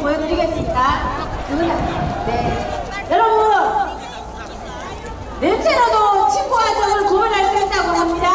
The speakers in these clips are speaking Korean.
보여드리겠습니다. 네. 여러분, 냄새로도 친구와 적을 구분할 수 있다고 합니다.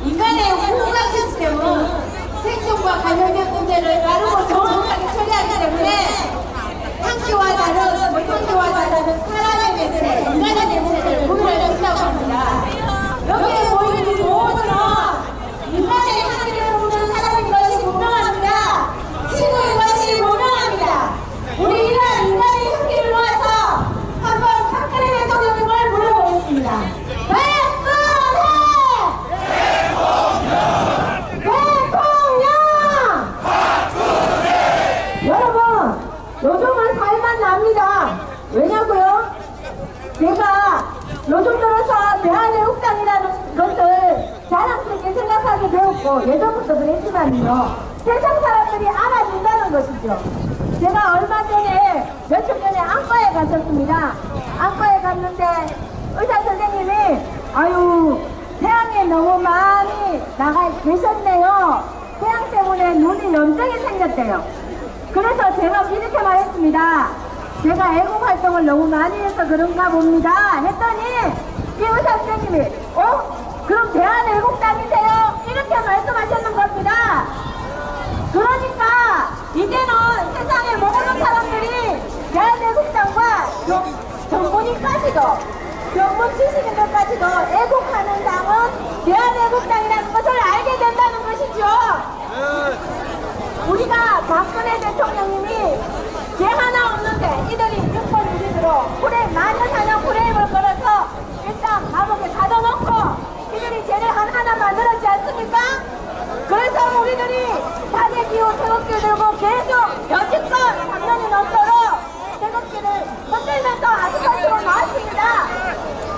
인간의 후각 시스템은 생존과 관련된 문제를 빠르고 정확하게 처리하기 때문에 향기와 다른, 물향기와 다른 사람의 냄새, 인간의 냄새를 구분할 수 있다고 합니다. 여기에 보이는 모두는 인간의 향기를 보는 사람인 것이 분명합니다. 친구인 것이 분명합니다. 우리 이런 인간의 향기를 놓아서 한번 박근혜 대통령님을 물어보겠습니다. 여러분, 요즘은 살만 납니다. 왜냐고요? 제가 요즘 들어서 대한애국당이라는 것을 자랑스럽게 생각하게 되었고, 예전부터 그랬지만요, 세상 사람들이 알아준다는 것이죠. 제가 얼마 전에, 며칠 전에 안과에 갔었습니다. 안과에 갔는데 의사 선생님이 아유, 태양에 너무 많이 나가 계셨네요. 태양 때문에 눈이 염증이 생겼대요. 그래서 제가 이렇게 말했습니다. 제가 애국 활동을 너무 많이 해서 그런가 봅니다. 했더니 이 의사 선생님이 그럼 대한애국당이세요? 이렇게 말씀하셨는 겁니다. 그러니까 이제는 세상의 모든 사람들이 대한애국당과 정부님까지도 정부 지식인들까지도 애국하는 당은 대한애국당이라는 것을 알게 된다는 것이죠. 우리가 박근혜 대통령님이 죄 하나 없는데 이들이 육번 유리들로 마녀사냥 프레임을 걸어서 일단 감옥에 가둬놓고 이들이 죄를 하나 만들었지 않습니까? 그래서 우리들이 탄핵이후 태극기 들고 계속 여지껏 3년이 넘도록 태극기를 흔들면서 아스팔트로 나왔습니다.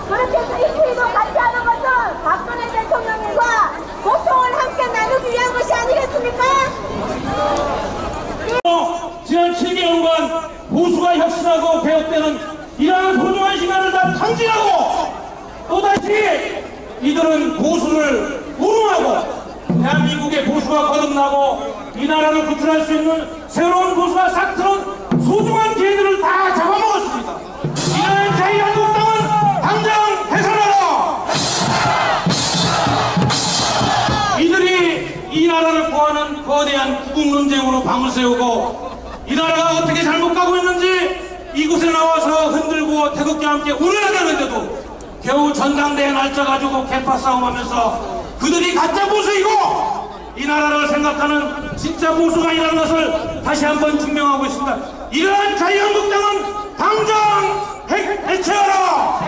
그렇게 해서 일주일도 같이 하는 것은 박근혜 대통령님과 고통을 함께 나누기 위한 것이 아니겠습니까? 지난 7개월간 보수가 혁신하고 개혁되는 이러한 소중한 시간을 다 탕진하고 또다시 이들은 보수를 우롱하고 대한민국의 보수가 거듭나고 이 나라를 구출할 수 있는 새로운 보수가 싹 트는 소중한 기회들을 다 잡아먹었습니다. 이러한 자유한국당은 당장 해산하라! 이들이 이 나라를 구하는 거대한 구국논쟁으로 방을 세우고 이 나라가 어떻게 잘못 가고 있는지 이곳에 나와서 흔들고 태극기와 함께 운운하다는데도 겨우 전당대회 날짜 가지고 개파 싸움하면서 그들이 가짜 보수이고 이 나라를 생각하는 진짜 보수가 아니라는 것을 다시 한번 증명하고 있습니다. 이러한 자유한국당은 당장 해체하라!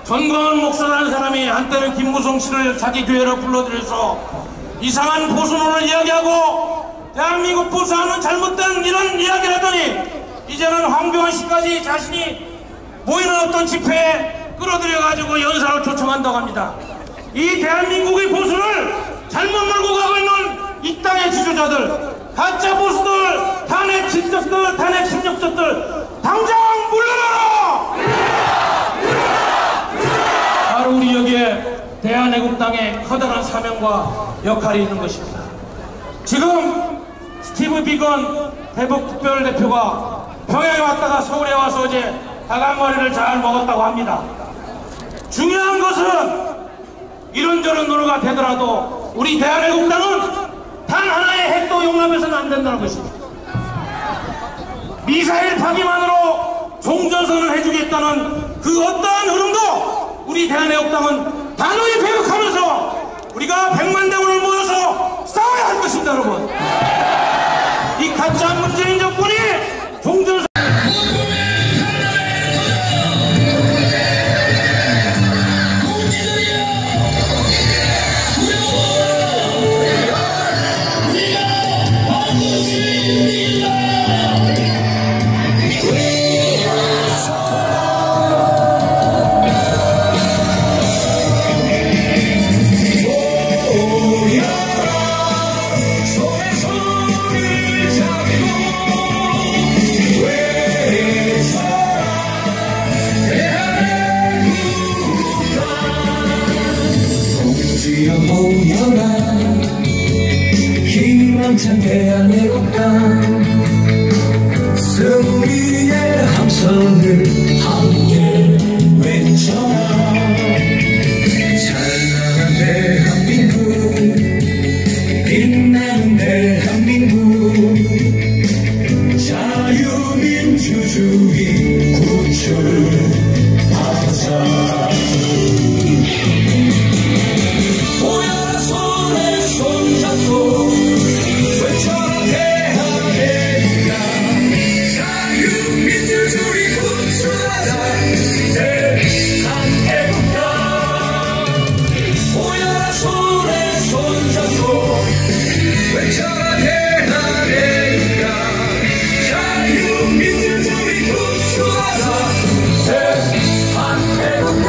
전광훈 목사라는 사람이 한때는 김무성 씨를 자기 교회로 불러들여서 이상한 보수론을 이야기하고 대한민국 보수하는 잘못된 이런 이야기를 하더니 이제는 황교안 씨까지 자신이 모이는 어떤 집회에 끌어들여가지고 연사로 초청한다고 합니다. 이 대한민국의 보수를 잘못 몰고 가고 있는 이 땅의 지도자들, 가짜 보수들, 탄핵 진적들, 탄핵 심력자들 당장 물러나라! 바로 우리 여기에 대한애국당의 커다란 사명과 역할이 있는 것입니다. 지금 스티브 비건 대북특별대표가 평양에 왔다가 서울에 와서 어제 다간머리를 잘 먹었다고 합니다. 중요한 것은 이런저런 노래가 되더라도 우리 대한애국당은 단 하나의 핵도 용납해서는 안 된다는 것입니다. 미사일 파기만으로 종전선언을 해주겠다는 그 어떠한 흐름도 우리 대한애국당은 단호히 배격하면서 우리가 100만 대군을 모여서 싸워야 할 것입니다, 여러분. 이 가짜 문재인 정권이 종전선언 Oh, yeah. 희망찬 대한의 국가 승리의 함성을 함께 외쳐라. 찬란한 대한민국 빛나는 대한민국 자유민주주의 구출하자. 모여라 손에 손잡고 외쳐라 대한민국아 자유민주주의 구출하자. 대한민국아 모여라 손에 손잡고 외쳐라 대한민국아 자유민주주의 구출하자. 대한민국아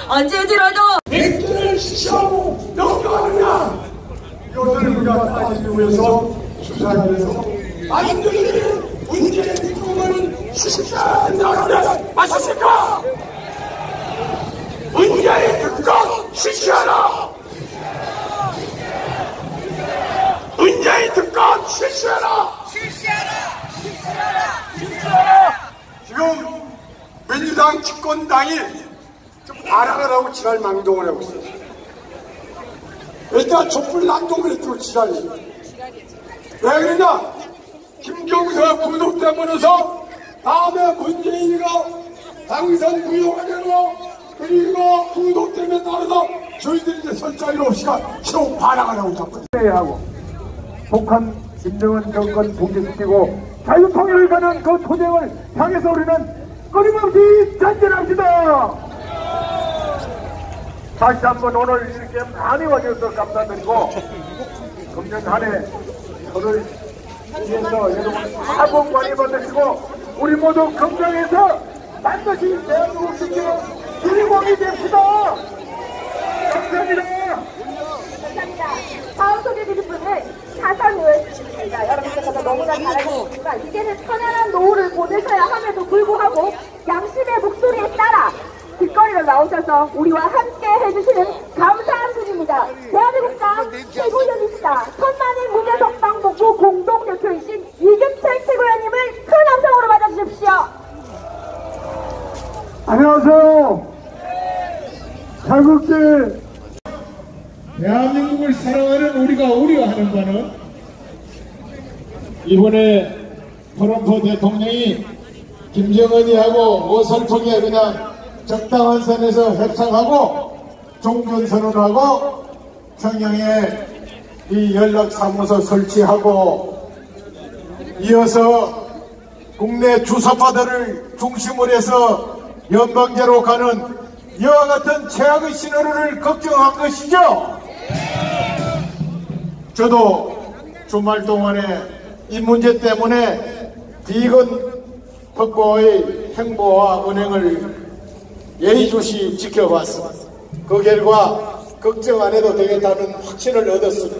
언제 들어도 백두를 시시하고 명령하느냐. 이것을 우리가 따지기 위해서 수사하면서 아인들이 문제의 뒷부분을 실시한다면 맞습니까? 문제의 특권 실시하라. 문제의 특권 실시하라. 지금 민주당 집권당이 발악을 하고 지랄 망동을 하고 있어요. 일단 촛불 난동을 했죠. 지랄이. 왜 그러냐? 김경수가 구속되면서 다음에 문재인이가 당선 무효가 되고 그리고 구속되면 따라서 저희들이 이제 설자위로 없이가 계속 발악을 하고 있었거든요. 하고 북한 김정은 정권 붕괴시키고 자유통일을 가는 그 투쟁을 향해서 우리는 끊임없이 전진합시다. 다시 한번 오늘 이렇게 많이 와주셔서 감사드리고 금년 한 해 저를 위해서 여러분 복 많이 받으시고 우리 모두 건강해서 반드시 대한민국 지키는 주인공이 됩시다. 감사합니다. 감사합니다. 다음 소개해드릴 분은 사상을 주십니다. 여러분께서 너무나 잘 알고 계시지만 이제는 편안한 노후를 보내셔야 함에도 불구하고 양심의 목소리에 따라 길거리로 나오셔서 우리와 함께 해주시는 감사한 분입니다. 대한민국당 최고위원이시다. 천만인 무죄석방복부 공동대표이신 이규철 최고위원님을 큰 함성으로 맞아주십시오. 안녕하세요. 자국계 대한민국을 사랑하는 우리가 우려하는 바는 이번에 트럼프 대통령이 김정은이하고 어설프게 그냥 적당한 선에서 협상하고 종전선언하고 평양에 이 연락사무소 설치하고 이어서 국내 주사파들을 중심으로 해서 연방제로 가는 이와 같은 최악의 신호를 걱정한 것이죠. 저도 주말 동안에 이 문제 때문에 비건 확보의 행보와 은행을 예의주시 지켜봤습니다. 그 결과 걱정 안 해도 되겠다는 확신을 얻었습니다.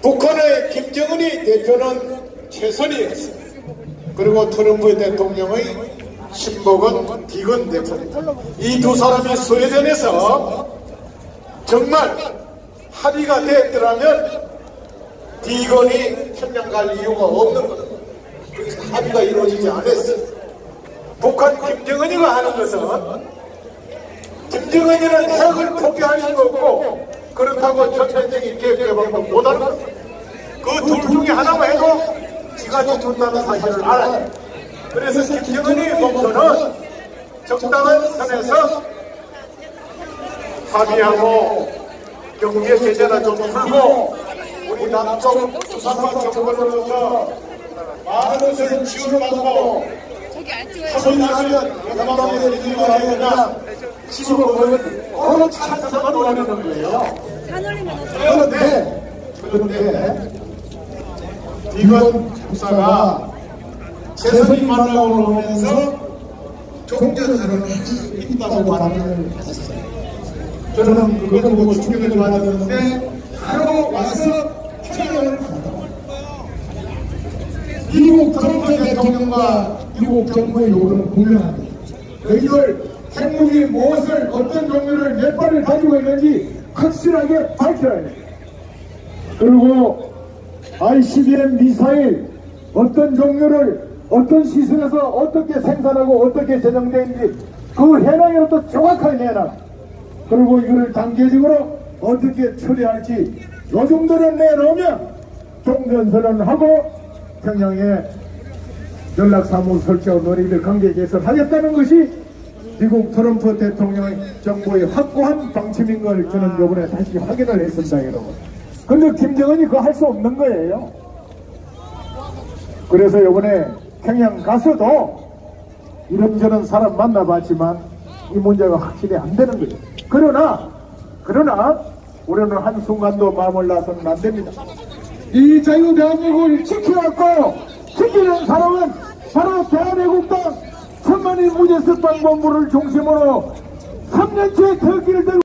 북한의 김정은이 대표는 최선이었습니다. 그리고 트럼프 대통령의 신복은 비건 대표입니다. 이 두 사람이 스웨덴에서 정말 합의가 되었더라면 비건이 평양 갈 이유가 없는 겁니다. 그래서 합의가 이루어지지 않았어요. 북한 김정은이가 하는 것은 김정은이는 핵을 포기할 수가 없고 그렇다고 전면적인 개혁개방도 못하는 겁니다. 그 둘 중에 하나만 해도 지가 지킨다는 사실을 알아요. 그래서 김정은이 목표는 적당한 선에서 합의하고 경제 제재나 좀 풀고 우리 남쪽 주사파 정권으로서 많은 것을 지원받고 사소리하면 대마방에 일을 해야 되나 지금 보면 어느 찬사가 놀라는 거예요. 그런데 이건 목사가 재선이 만나고 오면서 종전선언을 할 수 있다고 반응을 했어요. 저는 그것을 보고 충격을 받았는데 바로 와서 퇴장을 받았어요. 미국 트럼프 대통령과 미국 정부의 요구는 분명합니다. 너희들 핵무기 무엇을 어떤 종류를 몇 발을 가지고 있는지 확실하게 밝혀야 됩니다. 그리고 ICBM 미사일 어떤 종류를 어떤 시설에서 어떻게 생산하고 어떻게 제정되는지 그 해명이라도 정확하게 내놔. 그리고 이거를 단계적으로 어떻게 처리할지 요 정도를 내놓으면 종전선언하고 평양에 연락사무 설치하고 논의를 관계 개선하겠다는 것이 미국 트럼프 대통령 정부의 확고한 방침인 걸 저는 이번에 다시 확인을 했습니다, 여러분. 근데 김정은이 그거 할 수 없는 거예요. 그래서 이번에 평양 가서도 이런저런 사람 만나봤지만 이 문제가 확실히 안 되는 거예요. 그러나 우리는 한순간도 마음을 놔서는 안 됩니다. 이 자유 대한민국을 지켜왔고 지키는 사람은 바로 대한애국당 천만인 무죄석방본부를 중심으로 3년째 태극기를 들고